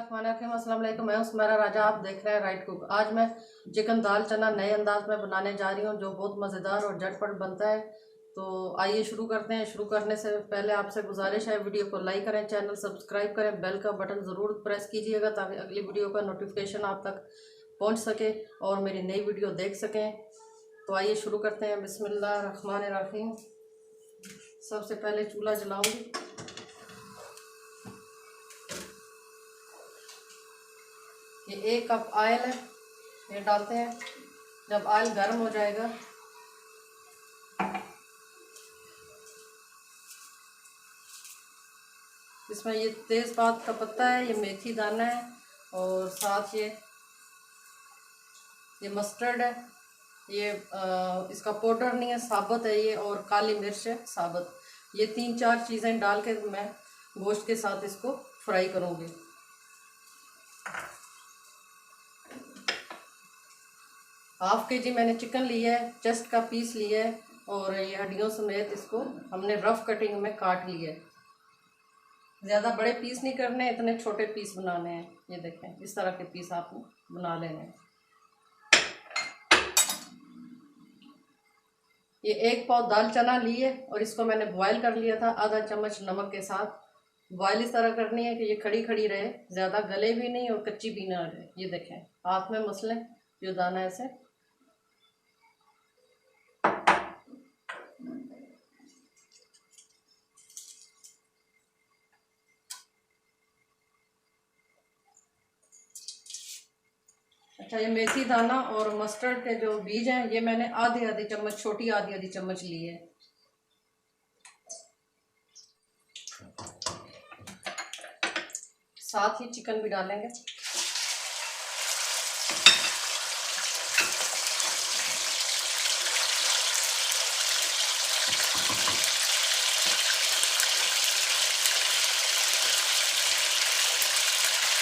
बिस्मिल्लाहिर्रहमानिर्रहीम। अस्सलाम वालेकुम। मैं हूं सुमेरा राजा, आप देख रहे हैं राइट कुक। आज मैं चिकन दाल चना नए अंदाज में बनाने जा रही हूं जो बहुत मज़ेदार और झटपट बनता है। तो आइए शुरू करते हैं। शुरू करने से पहले आपसे गुजारिश है, वीडियो को लाइक करें, चैनल सब्सक्राइब करें, बेल का बटन ज़रूर प्रेस कीजिएगा ताकि अगली वीडियो का नोटिफिकेशन आप तक पहुँच सके और मेरी नई वीडियो देख सकें। तो आइए शुरू करते हैं। बिस्मिल्लाहिर्रहमानिर्रहीम। सबसे पहले चूल्हा जलाऊंगी। ये 1 कप ऑयल है, ये डालते हैं। जब ऑयल गर्म हो जाएगा इसमें ये तेज़पात का पत्ता है, ये मेथी दाना है और साथ ये मस्टर्ड है। ये इसका पाउडर नहीं है, साबुत है ये, और काली मिर्च है साबुत। ये 3-4 चीज़ें डाल के मैं गोश्त के साथ इसको फ्राई करूँगी। हाफ के जी मैंने चिकन लिया है, चेस्ट का पीस लिया है और ये हड्डियों समेत इसको हमने रफ कटिंग में काट लिया है। ज़्यादा बड़े पीस नहीं करने, इतने छोटे पीस बनाने हैं। ये देखें, इस तरह के पीस आपने बना लेने हैं। ये 1 पाव दाल चना लिए और इसको मैंने बॉयल कर लिया था आधा चम्मच नमक के साथ। बॉयल इस तरह करनी है कि ये खड़ी खड़ी रहे, ज़्यादा गले भी नहीं और कच्ची भी ना रहे। ये देखें, हाथ में मसलें जो दाना ऐसे। अच्छा, ये मेथी दाना और मस्टर्ड के जो बीज हैं ये मैंने आधी चम्मच, छोटी आधी चम्मच लिए है। साथ ही चिकन भी डालेंगे।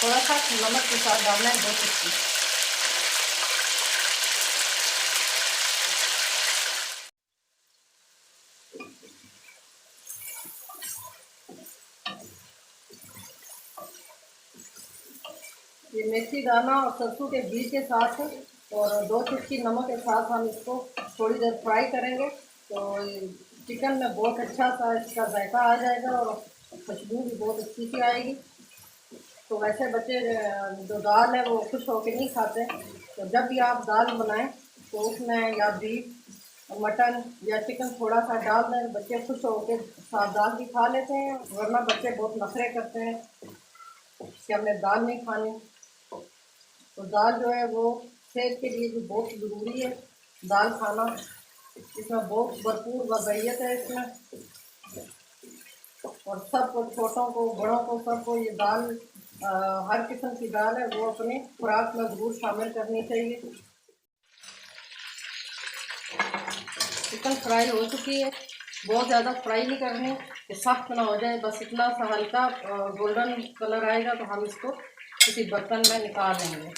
थोड़ा सा नमक के साथ डालना है, बहुत अच्छी। ये मेथी दाना और सरसों के बीज के साथ और 2 चुटकी नमक के साथ हम इसको थोड़ी देर फ्राई करेंगे तो चिकन में बहुत अच्छा सा इसका जायका आ जाएगा और खुशबू भी बहुत अच्छी सी आएगी। तो वैसे बच्चे जो दाल है वो खुश होकर नहीं खाते, तो जब भी आप दाल बनाएं तो उसमें या बीफ मटन या चिकन थोड़ा सा डाल दें, बच्चे खुश होकर साथ दाल भी खा लेते हैं। वरना बच्चे बहुत नखरे करते हैं कि हमने दाल नहीं खानी। तो दाल जो है वो सेहत के लिए भी बहुत ज़रूरी है, दाल खाना। इसमें बहुत भरपूर वज़ाइयत है इसमें, और सबको, छोटों को बड़ों को, सबको ये दाल हर किस्म की दाल है वो अपने खुराक में ज़रूर शामिल करनी चाहिए। चिकन फ्राई हो चुकी है, बहुत ज़्यादा फ्राई नहीं करनी कि सख्त ना हो जाए, बस इतना सा हल्का गोल्डन कलर आएगा तो हम इसको किसी बर्तन में निकाल लेंगे।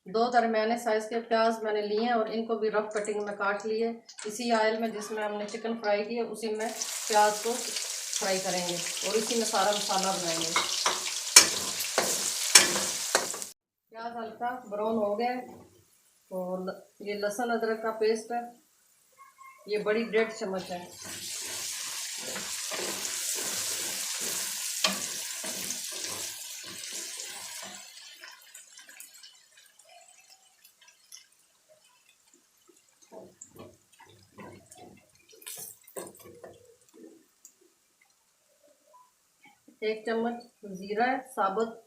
दो दरमियाने साइज़ के प्याज मैंने लिए हैं और इनको भी रफ कटिंग में काट लिए। इसी ऑयल में जिसमें हमने चिकन फ्राई किया उसी में प्याज को फ्राई करेंगे और इसी में सारा मसाला बनाएंगे। प्याज हल्का ब्राउन हो गया तो ये लहसुन अदरक का पेस्ट है, ये बड़ी 1.5 चम्मच है। एक चम्मच ज़ीरा है साबुत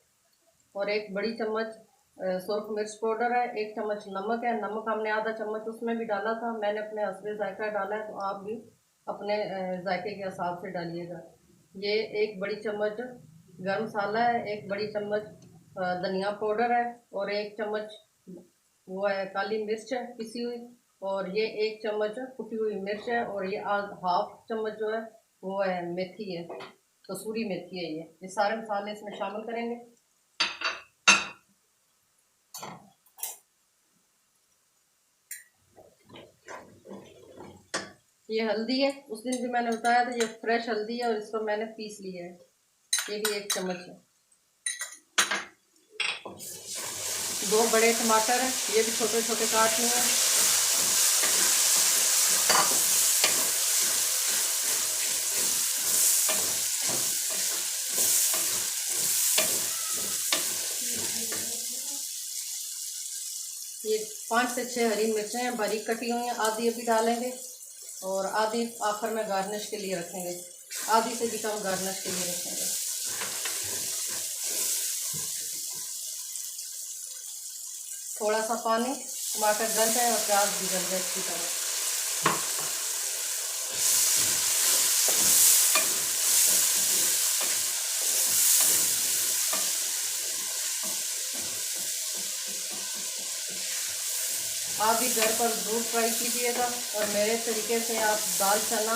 और 1 बड़ी चम्मच सुरख मिर्च पाउडर है। 1 चम्मच नमक है, नमक हमने आधा चम्मच उसमें भी डाला था, मैंने अपने हस्बे जायका डाला है, तो आप भी अपने जायके के हिसाब से डालिएगा। ये 1 बड़ी चम्मच गरम मसाला है, 1 बड़ी चम्मच धनिया पाउडर है और 1 चम्मच वो है काली मिर्च है पिसी हुई, और ये 1 चम्मच कुटी हुई मिर्च है, और ये हाफ चम्मच जो है वो है मेथी है, कसूरी मेथी है। ये सारे मसाले इसमें शामिल करेंगे। ये हल्दी है, उस दिन भी मैंने बताया था, ये फ्रेश हल्दी है और इसको मैंने पीस लिया है, ये भी 1 चम्मच है। 2 बड़े टमाटर हैं, ये भी छोटे छोटे काट लिए हैं। ये 5 से 6 हरी मिर्चें हैं, बारीक कटी हुई हैं, आधी अभी डालेंगे और आधी आखिर में गार्निश के लिए रखेंगे, आधी से भी कम गार्निश के लिए रखेंगे। थोड़ा सा पानी, टमाटर गल जाए और प्याज भी गल जाए अच्छी तरह। आप भी घर पर ज़रूर ट्राई कीजिएगा और मेरे तरीके से आप दाल चना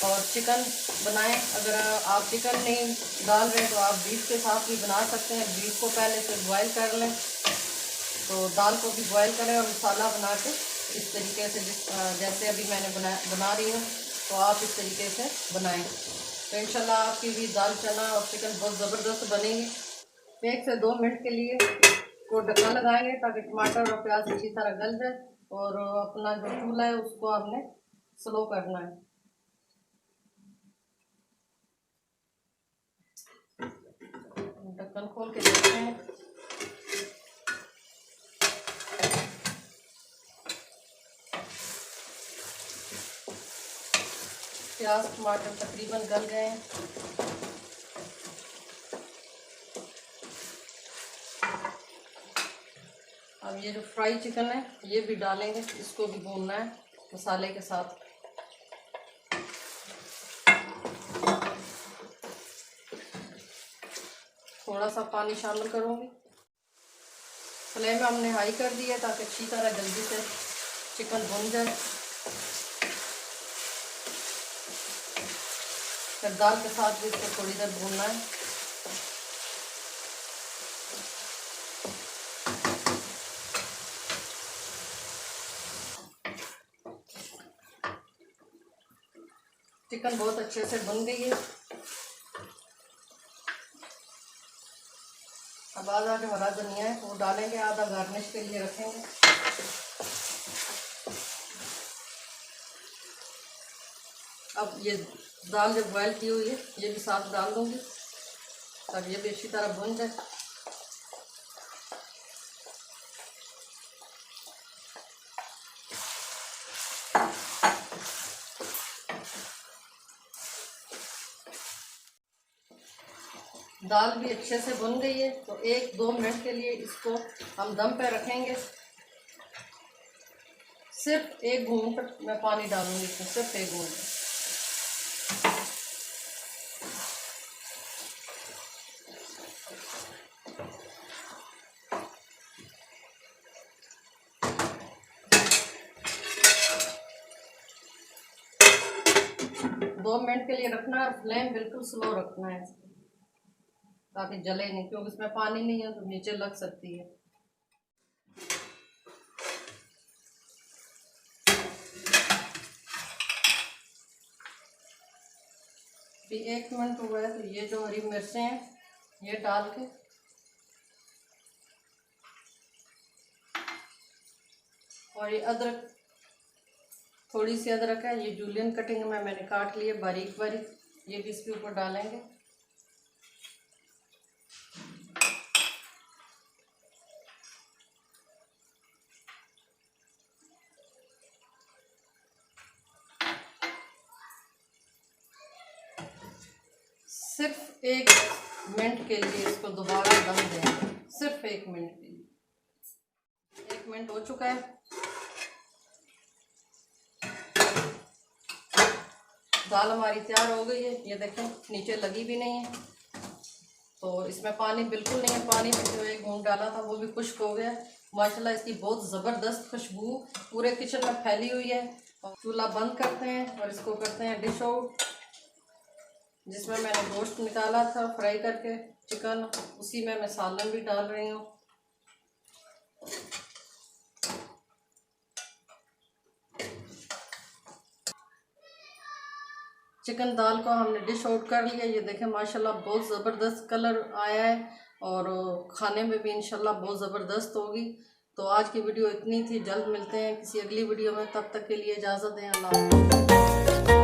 और चिकन बनाएं। अगर आप चिकन नहीं डाल रहे तो आप बीफ के साथ भी बना सकते हैं। बीफ को पहले से बॉयल कर लें, तो दाल को भी बॉयल करें और मसाला बना के इस तरीके से जैसे अभी मैंने बना रही हूँ, तो आप इस तरीके से बनाएं। तो इंशाल्लाह आपकी भी दाल चना और चिकन बहुत ज़बरदस्त बनेगी। 1 से 2 मिनट के लिए को ढक्कन लगाएंगे ताकि टमाटर और प्याज अच्छी तरह गल जाए, और अपना जो चूल्हा है उसको हमने स्लो करना है। ढक्कन खोल के देखते हैं। प्याज टमाटर तकरीबन गल गए हैं। अब ये जो फ्राई चिकन है ये भी डालेंगे, इसको भी भूनना है मसाले के साथ। थोड़ा सा पानी शामिल करूँगी। फ्लेम में हमने हाई कर दिया ताकि अच्छी तरह जल्दी से चिकन भुन जाए। फिर दाल के साथ भी इसको थोड़ी देर भूनना है। चिकन बहुत अच्छे से भुन गई है। अब आधा जो हरा धनिया है वो डालेंगे, आधा गार्निश के लिए रखेंगे। अब ये दाल जो बॉयल की हुई है ये भी साथ डाल दूंगी, तब ये भी अच्छी तरह भुन जाए। दाल भी अच्छे से भुन गई है, तो 1-2 मिनट के लिए इसको हम दम पे रखेंगे। सिर्फ 1 घूंट मैं पानी डालूंगी इसमें, सिर्फ 1 घूंट। दो मिनट के लिए रखना है और फ्लेम बिल्कुल स्लो रखना है ताकि जले नहीं, क्योंकि इसमें पानी नहीं है तो नीचे लग सकती है। अभी 1 मिनट हुआ है, तो ये जो हरी मिर्चें हैं ये डाल के और ये अदरक, थोड़ी सी अदरक है, ये जूलियन कटिंग में मैंने काट लिए बारीक बारीक, ये भी इसके ऊपर डालेंगे। सिर्फ 1 मिनट के लिए इसको दोबारा दम देंगे, सिर्फ 1 मिनट के लिए। 1 मिनट हो चुका है। दाल हमारी तैयार हो गई है, ये देखें नीचे लगी भी नहीं है, तो इसमें पानी बिल्कुल नहीं है। पानी में जो 1 घूंट डाला था वो भी खुश्क हो गया। माशाल्लाह इसकी बहुत ज़बरदस्त खुशबू पूरे किचन में फैली हुई है। चूल्हा बंद करते हैं और इसको करते हैं डिश आउट। जिसमें मैंने गोश्त निकाला था फ्राई करके चिकन, उसी में मैं सालन भी डाल रही हूँ। चिकन दाल को हमने डिश आउट कर लिया। ये देखें माशाल्लाह बहुत ज़बरदस्त कलर आया है और खाने में भी इंशाल्लाह बहुत ज़बरदस्त होगी। तो आज की वीडियो इतनी थी, जल्द मिलते हैं किसी अगली वीडियो में, तब तक के लिए इजाज़त दें, अल्लाह हाफ़िज़।